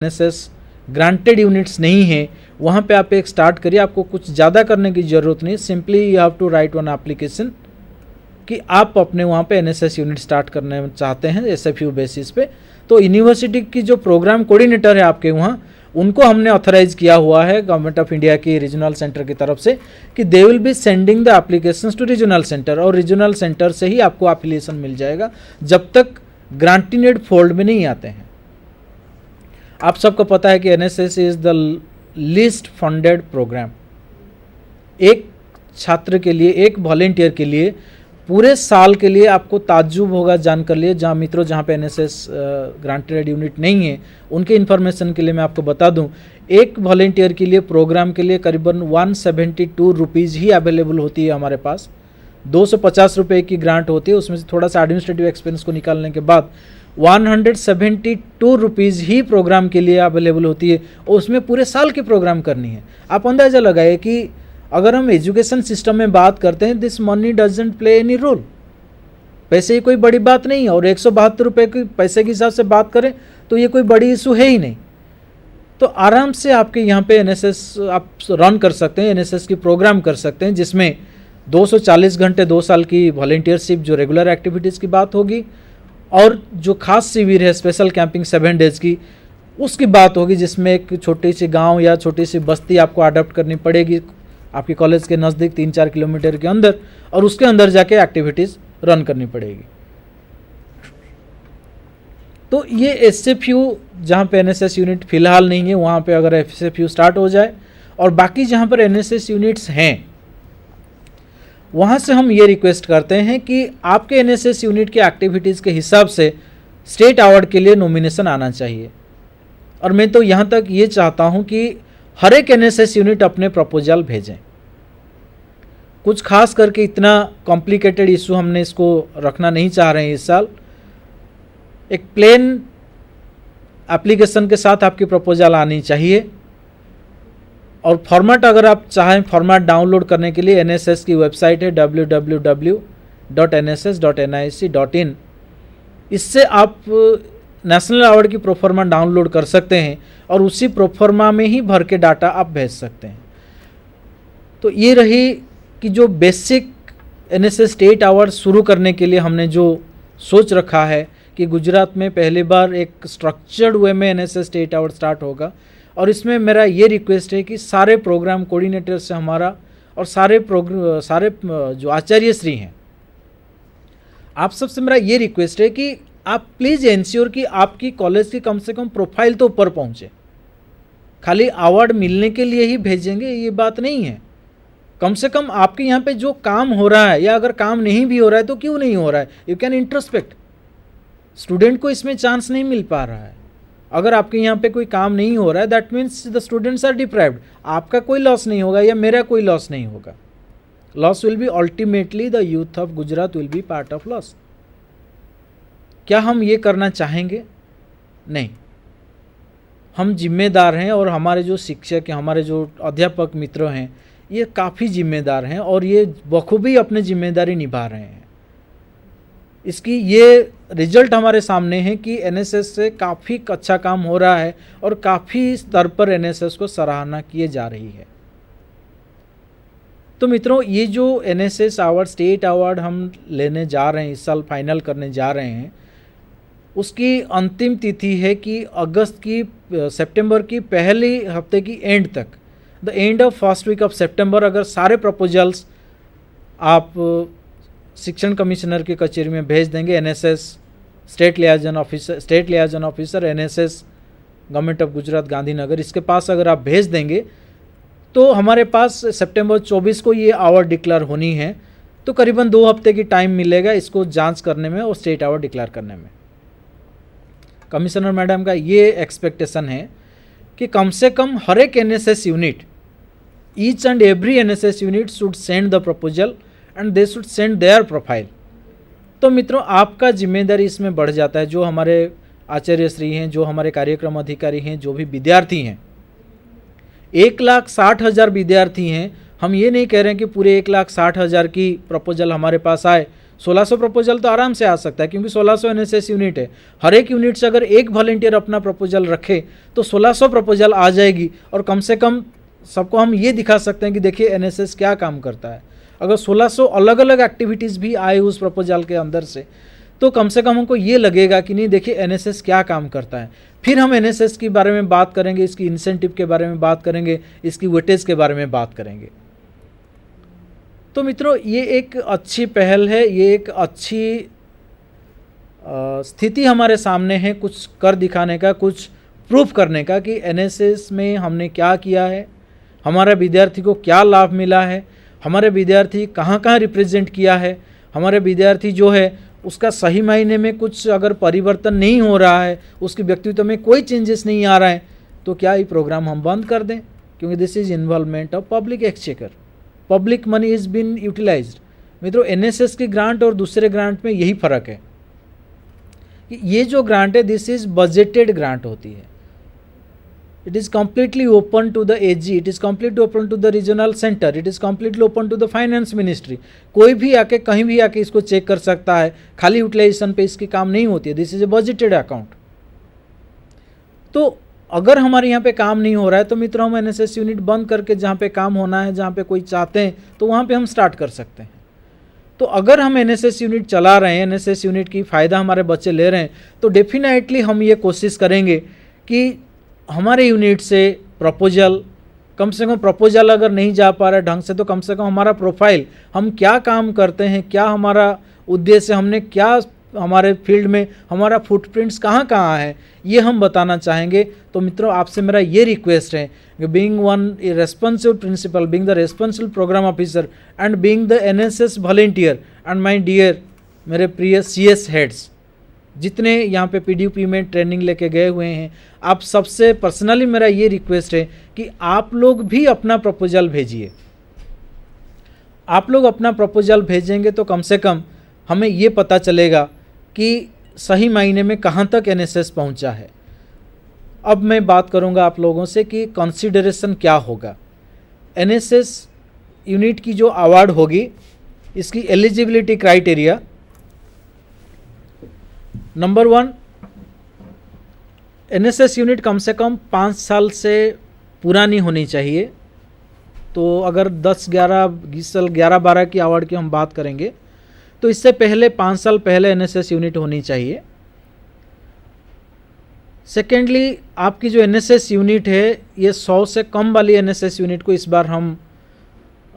NSS granted units नहीं है, वहाँ पे आप एक स्टार्ट करिए। आपको कुछ ज़्यादा करने की ज़रूरत नहीं, simply you have to write one application कि आप अपने वहाँ पे एनएसएस यूनिट स्टार्ट करने चाहते हैं एसएफयू बेसिस पे। तो यूनिवर्सिटी की जो प्रोग्राम कोऑर्डिनेटर है आपके वहाँ, उनको हमने ऑथराइज किया हुआ है गवर्नमेंट ऑफ इंडिया की रीजनल सेंटर की तरफ से कि they will be sending the applications to regional centre, और रीजनल सेंटर से ही आपको एफिलिएशन मिल जाएगा जब तक ग्रांटेड फोल्ड में नहीं आते हैं। आप सबको पता है कि NSS is the least funded programme. एक छात्र के लिए, एक वॉलेंटियर के लिए पूरे साल के लिए आपको ताज्जुब होगा जानकर लिए, जहाँ मित्रों जहाँ पे एनएसएस ग्रांटेड यूनिट नहीं है उनके इन्फॉर्मेशन के लिए मैं आपको बता दूं, एक वॉलेंटियर के लिए प्रोग्राम के लिए करीबन 172 रुपीज़ ही अवेलेबल होती है हमारे पास। 250 रुपये की ग्रांट होती है, उसमें से थोड़ा सा एडमिनिस्ट्रेटिव एक्सपेंस को निकालने के बाद 172 रुपीज़ ही प्रोग्राम के लिए अवेलेबल होती है, और उसमें पूरे साल की प्रोग्राम करनी है। आप अंदाज़ा लगाए कि अगर हम एजुकेशन सिस्टम में बात करते हैं, this money doesn't play any role. पैसे ही कोई बड़ी बात नहीं है, और 172 रुपये की पैसे के हिसाब से बात करें तो ये कोई बड़ी इशू है ही नहीं। तो आराम से आपके यहाँ पे एनएसएस आप रन कर सकते हैं, एनएसएस की प्रोग्राम कर सकते हैं, जिसमें 240 घंटे 2 साल की वॉलेंटियरशिप जो रेगुलर एक्टिविटीज़ की बात होगी, और जो खास शिविर है स्पेशल कैंपिंग 7 डेज़ की, उसकी बात होगी, जिसमें एक छोटी सी गांव या छोटी सी बस्ती आपको अडॉप्ट करनी पड़ेगी आपके कॉलेज के नज़दीक 3-4 किलोमीटर के अंदर, और उसके अंदर जाके एक्टिविटीज़ रन करनी पड़ेगी। तो ये एसएफयू जहाँ पे एनएसएस यूनिट फिलहाल नहीं है, वहाँ पे अगर एसएफयू स्टार्ट हो जाए, और बाकी जहाँ पर एनएसएस यूनिट्स हैं वहाँ से हम ये रिक्वेस्ट करते हैं कि आपके एनएसएस यूनिट के एक्टिविटीज़ के हिसाब से स्टेट अवार्ड के लिए नॉमिनेशन आना चाहिए। और मैं तो यहाँ तक ये चाहता हूँ कि हर एक एनएसएस यूनिट अपने प्रपोजल भेजें। कुछ खास करके इतना कॉम्प्लिकेटेड इशू हमने इसको रखना नहीं चाह रहे हैं इस साल। एक प्लेन एप्लीकेशन के साथ आपकी प्रपोजल आनी चाहिए, और फॉर्मेट अगर आप चाहें फॉर्मेट डाउनलोड करने के लिए एनएसएस की वेबसाइट है www.nss.nic.in। इससे आप नेशनल अवार्ड की प्रोफार्मा डाउनलोड कर सकते हैं, और उसी प्रोफार्मा में ही भर के डाटा आप भेज सकते हैं। तो ये रही कि जो बेसिक एनएसएस स्टेट अवार्ड शुरू करने के लिए हमने जो सोच रखा है कि गुजरात में पहली बार एक स्ट्रक्चर्ड वे में एनएसएस स्टेट अवार्ड स्टार्ट होगा। और इसमें मेरा ये रिक्वेस्ट है कि सारे प्रोग्राम कोऑर्डिनेटर से हमारा, और सारे जो आचार्य श्री हैं, आप सबसे मेरा ये रिक्वेस्ट है कि आप प्लीज़ इंश्योर कि आपकी कॉलेज की कम से कम प्रोफाइल तो ऊपर पहुँचे। खाली अवार्ड मिलने के लिए ही भेजेंगे ये बात नहीं है। कम से कम आपके यहाँ पे जो काम हो रहा है, या अगर काम नहीं भी हो रहा है तो क्यों नहीं हो रहा है, यू कैन इंट्रोस्पेक्ट। स्टूडेंट को इसमें चांस नहीं मिल पा रहा है। अगर आपके यहाँ पे कोई काम नहीं हो रहा है, that means the students are deprived. आपका कोई लॉस नहीं होगा, या मेरा कोई लॉस नहीं होगा। Loss will be ultimately the youth of Gujarat will be part of loss. क्या हम ये करना चाहेंगे? नहीं। हम जिम्मेदार हैं, और हमारे जो शिक्षक हैं, हमारे जो अध्यापक मित्र हैं, ये काफ़ी जिम्मेदार हैं, और ये बखूबी अपनी जिम्मेदारी निभा रहे हैं। इसकी ये रिजल्ट हमारे सामने है कि एनएसएस से काफ़ी अच्छा काम हो रहा है, और काफ़ी स्तर पर एनएसएस को सराहना किए जा रही है। तो मित्रों, ये जो एनएसएस अवार्ड, स्टेट अवार्ड हम लेने जा रहे हैं, इस साल फाइनल करने जा रहे हैं, उसकी अंतिम तिथि है कि सितंबर की पहली हफ्ते की एंड तक, the end of first week of September, अगर सारे प्रपोजल्स आप शिक्षण कमिश्नर की कचहरी में भेज देंगे, NSS state liaison officer NSS government of Gujarat Gandhinagar, इसके पास अगर आप भेज देंगे, तो हमारे पास सितंबर 24 को ये अवार्ड डिक्लेयर होनी है। तो करीबन 2 हफ्ते की टाइम मिलेगा इसको जांच करने में और स्टेट अवार्ड डिक्लेयर करने में। कमिश्नर मैडम का ये एक्सपेक्टेशन है कि कम से कम हर एक NSS unit, each and every NSS unit should send the proposal and they should send their profile. तो मित्रों, आपका जिम्मेदारी इसमें बढ़ जाता है। जो हमारे आचार्य श्री हैं, जो हमारे कार्यक्रम अधिकारी हैं, जो भी विद्यार्थी हैं, 1,60,000 विद्यार्थी हैं। हम ये नहीं कह रहे हैं कि पूरे 1,60,000 की प्रपोजल हमारे पास आए 1600 प्रपोजल तो आराम से आ सकता है, क्योंकि 1600 एनएसएस यूनिट है। हर एक यूनिट से अगर एक वॉलंटियर अपना प्रपोजल रखे तो 1600 प्रपोजल आ जाएगी, और कम से कम सबको हम ये दिखा सकते हैं कि देखिए एनएसएस क्या काम करता है। अगर 1600 अलग अलग एक्टिविटीज़ भी आए उस प्रपोजल के अंदर से, तो कम से कम हमको ये लगेगा कि नहीं देखिए एनएसएस क्या काम करता है। फिर हम एनएसएस के बारे में बात करेंगे, इसकी इंसेंटिव के बारे में बात करेंगे, इसकी वेटेज के बारे में बात करेंगे। तो मित्रों, ये एक अच्छी पहल है, ये एक अच्छी स्थिति हमारे सामने है कुछ कर दिखाने का, कुछ प्रूफ करने का कि एनएसएस में हमने क्या किया है, हमारे विद्यार्थी को क्या लाभ मिला है, हमारे विद्यार्थी कहाँ कहाँ रिप्रेजेंट किया है, हमारे विद्यार्थी जो है उसका सही मायने में कुछ अगर परिवर्तन नहीं हो रहा है, उसके व्यक्तित्व में कोई चेंजेस नहीं आ रहा है, तो क्या ये प्रोग्राम हम बंद कर दें? क्योंकि this is involvement of public exchequer, public money is been utilised. मित्रों, एनएसएस की ग्रांट और दूसरे ग्रांट में यही फ़र्क है कि ये जो ग्रांट है दिस इज बजटेड ग्रांट होती है। It is completely open to the AG, it is completely open to the regional centre, it is completely open to the finance ministry. कोई भी आके कहीं भी आके इसको चेक कर सकता है, खाली यूटिलाइजेशन पे इसकी काम नहीं होती है। This is a budgeted account. तो अगर हमारे यहाँ पे काम नहीं हो रहा है तो मित्रों हम एनएसएस यूनिट बंद करके जहाँ पे काम होना है, जहाँ पे कोई चाहते हैं तो वहाँ पे हम स्टार्ट कर सकते हैं। तो अगर हम एनएसएस यूनिट चला रहे हैं, एनएसएस यूनिट की फ़ायदा हमारे बच्चे ले रहे हैं, तो डेफिनेटली हम ये कोशिश करेंगे कि हमारे यूनिट से प्रपोजल, कम से कम प्रपोजल अगर नहीं जा पा रहा है ढंग से, तो कम से कम हमारा प्रोफाइल, हम क्या काम करते हैं, क्या हमारा उद्देश्य, हमने क्या हमारे फील्ड में हमारा फुटप्रिंट्स कहाँ कहाँ है, ये हम बताना चाहेंगे। तो मित्रों, आपसे मेरा ये रिक्वेस्ट है कि being one a responsible principal, being the responsible programme officer and being the NSS volunteer and my dear मेरे प्रिय सीएस हेड्स, जितने यहाँ पे पीडीयूपी में ट्रेनिंग लेके गए हुए हैं, आप सबसे पर्सनली मेरा ये रिक्वेस्ट है कि आप लोग भी अपना प्रपोजल भेजिए। आप लोग अपना प्रपोजल भेजेंगे तो कम से कम हमें ये पता चलेगा कि सही मायने में कहाँ तक एनएसएस पहुँचा है। अब मैं बात करूँगा आप लोगों से कि कंसिडरेशन क्या होगा। एनएसएस यूनिट की जो अवार्ड होगी, इसकी eligibility criteria, number 1, NSS unit कम से कम 5 साल से पुरानी होनी चाहिए। तो अगर 11-12 की अवार्ड की हम बात करेंगे तो इससे पहले 5 साल पहले एनएसएस यूनिट होनी चाहिए। सेकेंडली, आपकी जो एनएसएस यूनिट है ये 100 से कम वाली एनएसएस यूनिट को इस बार हम,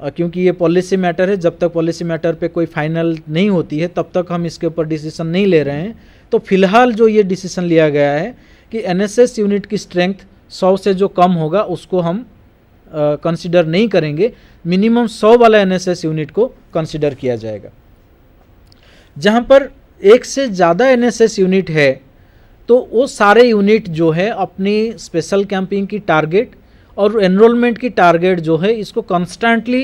क्योंकि ये पॉलिसी मैटर है, जब तक पॉलिसी मैटर पे कोई फाइनल नहीं होती है तब तक हम इसके ऊपर डिसीजन नहीं ले रहे हैं। तो फिलहाल जो ये डिसीजन लिया गया है कि एनएसएस यूनिट की स्ट्रेंथ 100 से जो कम होगा उसको हम कंसिडर नहीं करेंगे, मिनिमम 100 वाला एनएसएस यूनिट को कंसिडर किया जाएगा। जहाँ पर एक से ज़्यादा एनएसएस यूनिट है तो वो सारे यूनिट जो है अपनी स्पेशल कैंपिंग की टारगेट और एनरोलमेंट की टारगेट जो है इसको कॉन्स्टेंटली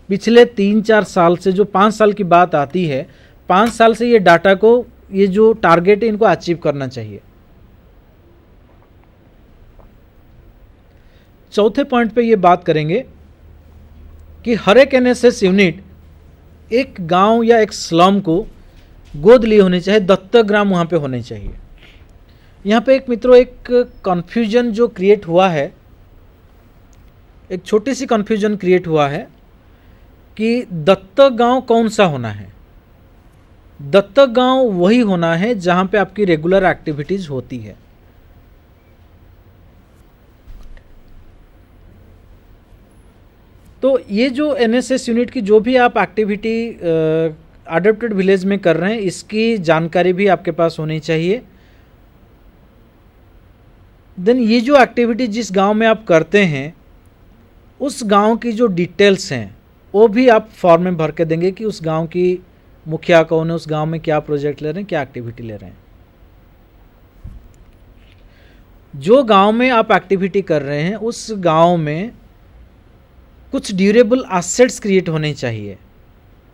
पिछले 3-4 साल से, जो 5 साल की बात आती है, 5 साल से ये डाटा को, ये जो टारगेट है इनको अचीव करना चाहिए। चौथे पॉइंट पे ये बात करेंगे कि हर एक एनएसएस यूनिट एक गांव या एक स्लम को गोद लिए होने चाहिए, दत्तक ग्राम वहाँ पे होने चाहिए। यहाँ पे एक मित्रों एक कन्फ्यूजन जो क्रिएट हुआ है, एक छोटी सी कन्फ्यूजन क्रिएट हुआ है कि दत्तक गांव कौन सा होना है। दत्तक गांव वही होना है जहाँ पे आपकी रेगुलर एक्टिविटीज़ होती है। तो ये जो एनएसएस यूनिट की जो भी आप एक्टिविटी अडॉप्टेड विलेज में कर रहे हैं, इसकी जानकारी भी आपके पास होनी चाहिए। देन ये जो एक्टिविटी जिस गांव में आप करते हैं उस गांव की जो डिटेल्स हैं वो भी आप फॉर्म में भर के देंगे कि उस गांव की मुखिया कौन है, उस गांव में क्या प्रोजेक्ट ले रहे हैं, क्या एक्टिविटी ले रहे हैं। जो गांव में आप एक्टिविटी कर रहे हैं उस गांव में कुछ ड्यूरेबल एसेट्स क्रिएट होने चाहिए।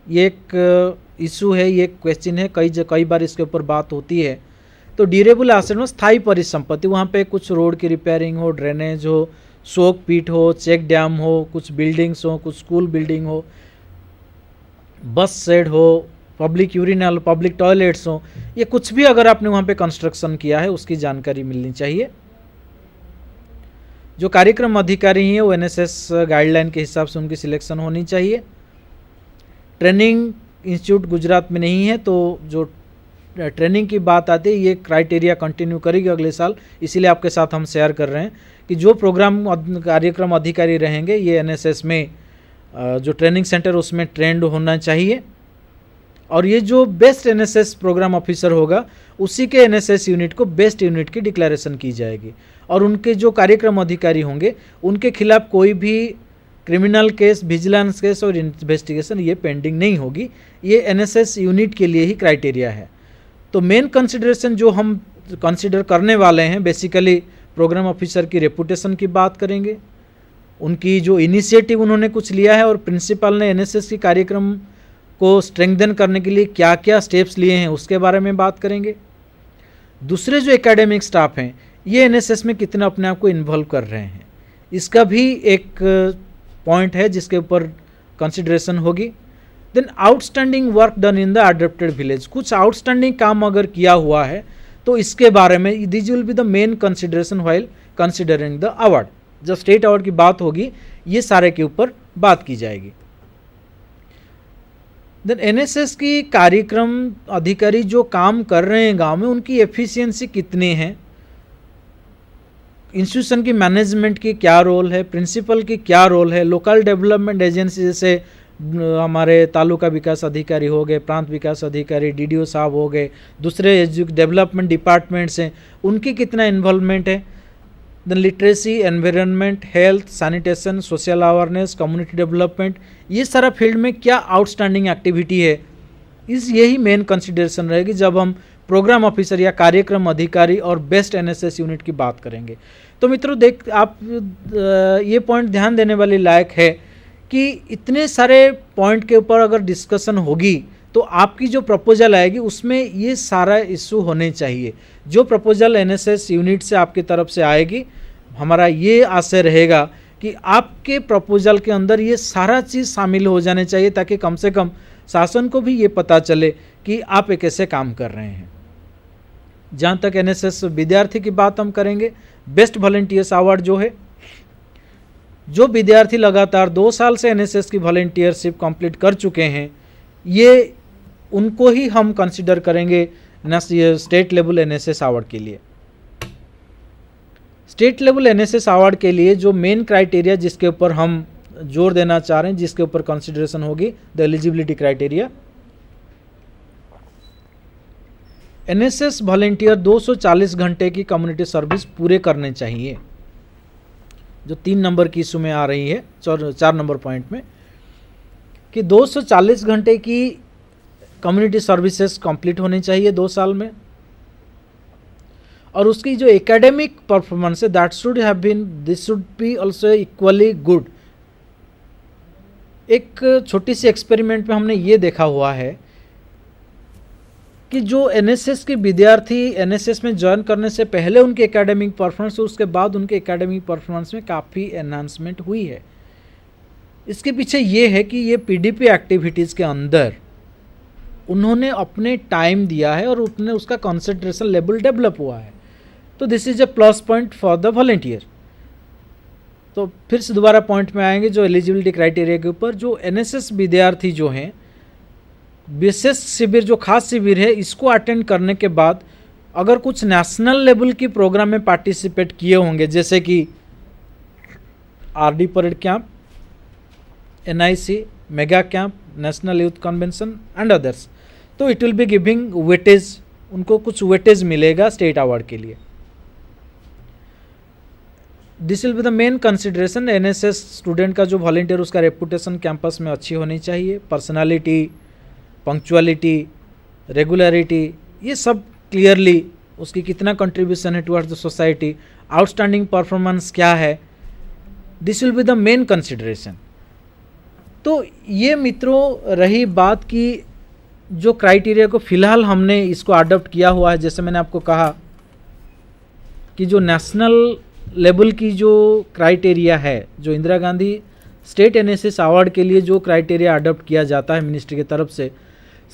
ये एक इशू है, ये एक क्वेश्चन है, कई बार इसके ऊपर बात होती है। तो ड्यूरेबल एसेट में स्थायी परिसंपत्ति, वहाँ पे कुछ रोड की रिपेयरिंग हो, ड्रेनेज हो, सोक पीट हो, चेक डैम हो, कुछ बिल्डिंग्स हो, कुछ स्कूल बिल्डिंग हो, बस शेड हो, पब्लिक यूरिनल, पब्लिक टॉयलेट्स हो, ये कुछ भी अगर आपने वहाँ पे कंस्ट्रक्शन किया है उसकी जानकारी मिलनी चाहिए। जो कार्यक्रम अधिकारी हैं वो एनएसएस गाइडलाइन के हिसाब से उनकी सिलेक्शन होनी चाहिए। ट्रेनिंग इंस्टीट्यूट गुजरात में नहीं है, तो जो ट्रेनिंग की बात आती है ये क्राइटेरिया कंटिन्यू करेगी अगले साल, इसीलिए आपके साथ हम शेयर कर रहे हैं कि जो प्रोग्राम कार्यक्रम अधिकारी रहेंगे ये एनएसएस में जो ट्रेनिंग सेंटर उसमें ट्रेंड होना चाहिए, और ये जो बेस्ट एनएसएस प्रोग्राम ऑफिसर होगा उसी के एनएसएस यूनिट को बेस्ट यूनिट की डिक्लेरेशन की जाएगी, और उनके जो कार्यक्रम अधिकारी होंगे उनके खिलाफ कोई भी क्रिमिनल केस, विजिलेंस केस और इन्वेस्टिगेशन ये पेंडिंग नहीं होगी। ये एनएसएस यूनिट के लिए ही क्राइटेरिया है। तो मेन कंसिडरेशन जो हम कंसिडर करने वाले हैं, बेसिकली प्रोग्राम ऑफिसर की रेपुटेशन की बात करेंगे, उनकी जो इनिशिएटिव उन्होंने कुछ लिया है और प्रिंसिपल ने एनएसएस के कार्यक्रम को स्ट्रेंथन करने के लिए क्या क्या स्टेप्स लिए हैं उसके बारे में बात करेंगे। दूसरे जो एकेडमिक स्टाफ हैं ये एनएसएस में कितना अपने आप को इन्वॉल्व कर रहे हैं, इसका भी एक पॉइंट है जिसके ऊपर कंसिडरेशन होगी। Then outstanding work done in the adopted village, कुछ आउटस्टैंडिंग काम अगर किया हुआ है तो इसके बारे में this will be the main consideration while considering the award. जब स्टेट अवार्ड की बात होगी ये सारे के ऊपर बात की जाएगी। देन एनएसएस की कार्यक्रम अधिकारी जो काम कर रहे हैं गांव में उनकी एफिशिएंसी कितनी है, इंस्टीट्यूशन की मैनेजमेंट की क्या रोल है, प्रिंसिपल की क्या रोल है, लोकल डेवलपमेंट एजेंसी जैसे हमारे तालुका विकास अधिकारी हो गए, प्रांत विकास अधिकारी, डीडीओ साहब हो गए, दूसरे डेवलपमेंट डिपार्टमेंट्स हैं उनकी कितना इन्वॉल्वमेंट है। Then literacy, environment, health, sanitation, social awareness, community development, ये सारा फील्ड में क्या आउटस्टैंडिंग एक्टिविटी है, यही मेन कंसिडरेशन रहेगी जब हम प्रोग्राम ऑफिसर या कार्यक्रम अधिकारी और बेस्ट एनएसएस यूनिट की बात करेंगे। तो मित्रों देख आप ये पॉइंट ध्यान देने वाली लायक है कि इतने सारे पॉइंट के ऊपर अगर डिस्कशन होगी तो आपकी जो प्रपोजल आएगी उसमें ये सारा इशू होने चाहिए। जो प्रपोजल एनएसएस यूनिट से आपकी तरफ से आएगी, हमारा ये आशय रहेगा कि आपके प्रपोजल के अंदर ये सारा चीज़ शामिल हो जाने चाहिए ताकि कम से कम शासन को भी ये पता चले कि आप एक ऐसे काम कर रहे हैं। जहाँ तक एनएसएस विद्यार्थी की बात हम करेंगे, बेस्ट वॉलंटियर्स अवार्ड जो है, जो विद्यार्थी लगातार 2 साल से एनएसएस की वॉलंटियरशिप कंप्लीट कर चुके हैं ये उनको ही हम कंसिडर करेंगे स्टेट लेवल एनएसएस अवार्ड के लिए। स्टेट लेवल एनएसएस अवार्ड के लिए जो मेन क्राइटेरिया जिसके ऊपर हम जोर देना चाह रहे हैं, जिसके ऊपर कंसिडरेशन होगी, the eligibility criteria. NSS volunteer 240 घंटे की कम्युनिटी सर्विस पूरे करने चाहिए, जो 3 नंबर की इशू में आ रही है 4 नंबर पॉइंट में, कि 240 घंटे की कम्युनिटी सर्विसेज कंप्लीट होनी चाहिए 2 साल में, और उसकी जो एकेडमिक परफॉर्मेंस है that should have been, this should be also equally good. एक छोटी सी एक्सपेरिमेंट में हमने ये देखा हुआ है कि जो एनएसएस के विद्यार्थी एनएसएस में ज्वाइन करने से पहले उनके एकेडमिक परफॉर्मेंस और उसके बाद उनके एकेडमिक परफॉर्मेंस में काफ़ी एनहांसमेंट हुई है। इसके पीछे ये है कि ये पीडीपी एक्टिविटीज़ के अंदर उन्होंने अपने टाइम दिया है और उन्होंने उसका कंसंट्रेशन लेवल डेवलप हुआ है। तो this is a plus point for the volunteer. तो फिर से दोबारा पॉइंट में आएंगे जो एलिजिबिलिटी क्राइटेरिया के ऊपर, जो एनएसएस विद्यार्थी जो हैं विशेष शिविर, जो खास शिविर है, इसको अटेंड करने के बाद अगर कुछ नेशनल लेवल की प्रोग्राम में पार्टिसिपेट किए होंगे, जैसे कि RD parade camp, NIC mega camp, national youth convention and others, तो it will be giving weightage, उनको कुछ वेटेज मिलेगा स्टेट अवार्ड के लिए। This will be the main consideration. NSS student का जो वॉलंटियर उसका रेपुटेशन कैंपस में अच्छी होनी चाहिए, पर्सनालिटी, पंक्चुअलिटी, रेगुलरिटी, ये सब क्लियरली उसकी कितना कंट्रीब्यूशन है towards the society, outstanding performance क्या है, this will be the main consideration. तो ये मित्रों रही बात की जो क्राइटेरिया को फ़िलहाल हमने इसको अडॉप्ट किया हुआ है। जैसे मैंने आपको कहा कि जो नेशनल लेवल की जो क्राइटेरिया है, जो Indira Gandhi state NSS award के लिए जो क्राइटेरिया अडॉप्ट किया जाता है मिनिस्ट्री की तरफ से,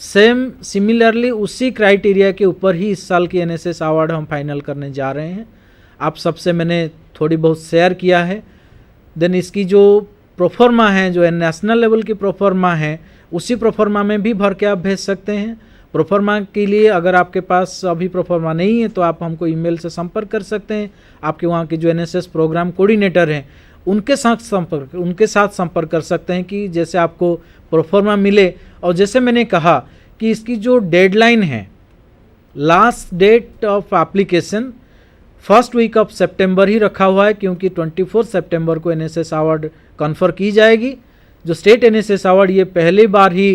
सेम सिमिलरली उसी क्राइटेरिया के ऊपर ही इस साल की एनएसएस अवार्ड हम फाइनल करने जा रहे हैं। आप सबसे मैंने थोड़ी बहुत शेयर किया है। देन इसकी जो प्रोफॉर्मा है, जो नेशनल लेवल की प्रोफॉर्मा है, उसी प्रोफॉर्मा में भी भर के आप भेज सकते हैं। प्रोफॉर्मा के लिए अगर आपके पास अभी प्रोफॉर्मा नहीं है तो आप हमको ईमेल से संपर्क कर सकते हैं। आपके वहाँ के जो एनएसएस प्रोग्राम कोऑर्डिनेटर हैं उनके साथ संपर्क कर सकते हैं कि जैसे आपको प्रोफॉर्मा मिले। और जैसे मैंने कहा कि इसकी जो डेडलाइन है, last date of application first week of September ही रखा हुआ है, क्योंकि 24 सितंबर को एनएसएस अवार्ड कन्फर की जाएगी। जो स्टेट एनएसएस अवार्ड ये पहली बार ही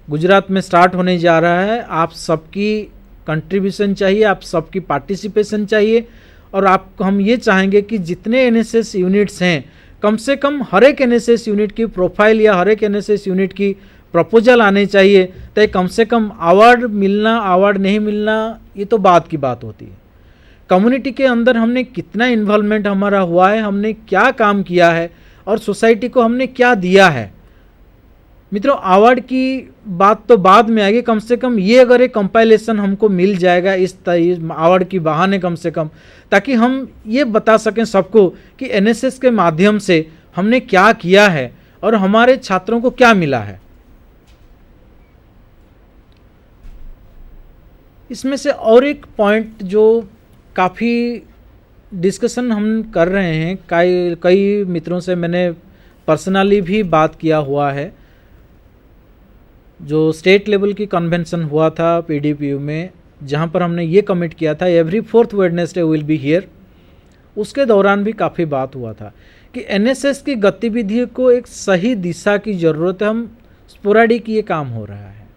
गुजरात में स्टार्ट होने जा रहा है। आप सबकी कंट्रीब्यूशन चाहिए, आप सबकी पार्टिसिपेशन चाहिए, और हम ये चाहेंगे कि जितने एनएसएस यूनिट्स हैं कम से कम हर एक एनएसएस यूनिट की प्रोफाइल या हर एक एनएसएस यूनिट की प्रपोजल आने चाहिए। तो कम से कम अवार्ड मिलना, अवार्ड नहीं मिलना, ये तो बात की बात होती है। कम्युनिटी के अंदर हमने कितना इन्वॉल्वमेंट हमारा हुआ है, हमने क्या काम किया है और सोसाइटी को हमने क्या दिया है। मित्रों, अवार्ड की बात तो बाद में आएगी। कम से कम ये अगर एक कंपाइलेशन हमको मिल जाएगा इस अवार्ड की बहाने कम से कम, ताकि हम ये बता सकें सबको कि एनएसएस के माध्यम से हमने क्या किया है और हमारे छात्रों को क्या मिला है। इसमें से और एक पॉइंट जो काफ़ी डिस्कशन हम कर रहे हैं, कई मित्रों से मैंने पर्सनली भी बात किया हुआ है। जो स्टेट लेवल की कन्वेंशन हुआ था पीडीपीयू में, जहाँ पर हमने ये कमिट किया था every 4th Wednesday will be here, उसके दौरान भी काफ़ी बात हुआ था कि एनएसएस की गतिविधियों को एक सही दिशा की ज़रूरत है। हम स्पोराडिक ये काम हो रहा है।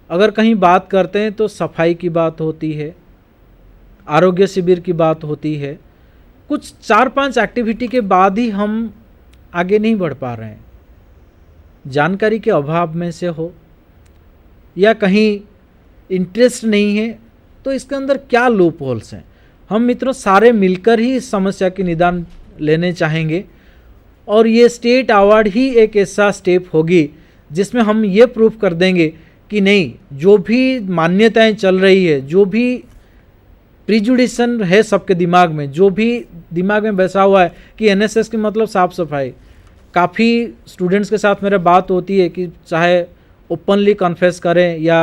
अगर कहीं बात करते हैं तो सफाई की बात होती है, आरोग्य शिविर की बात होती है, कुछ 4-5 एक्टिविटी के बाद ही हम आगे नहीं बढ़ पा रहे हैं। जानकारी के अभाव में से हो या कहीं इंटरेस्ट नहीं है, तो इसके अंदर क्या लूप होल्स हैं। हम मित्रों सारे मिलकर ही इस समस्या के निदान लेने चाहेंगे, और ये स्टेट अवार्ड ही एक ऐसा स्टेप होगी जिसमें हम ये प्रूव कर देंगे कि नहीं, जो भी मान्यताएं चल रही है, जो भी प्रिजुडिशन है सबके दिमाग में, जो भी दिमाग में बैसा हुआ है कि एनएसएस की मतलब साफ़ सफाई। काफ़ी स्टूडेंट्स के साथ मेरा बात होती है कि चाहे ओपनली कन्फेस करें या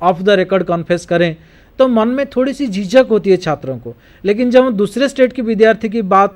ऑफ द रिकॉर्ड कन्फेस करें, तो मन में थोड़ी सी झिझक होती है छात्रों को। लेकिन जब हम दूसरे स्टेट के विद्यार्थी की बात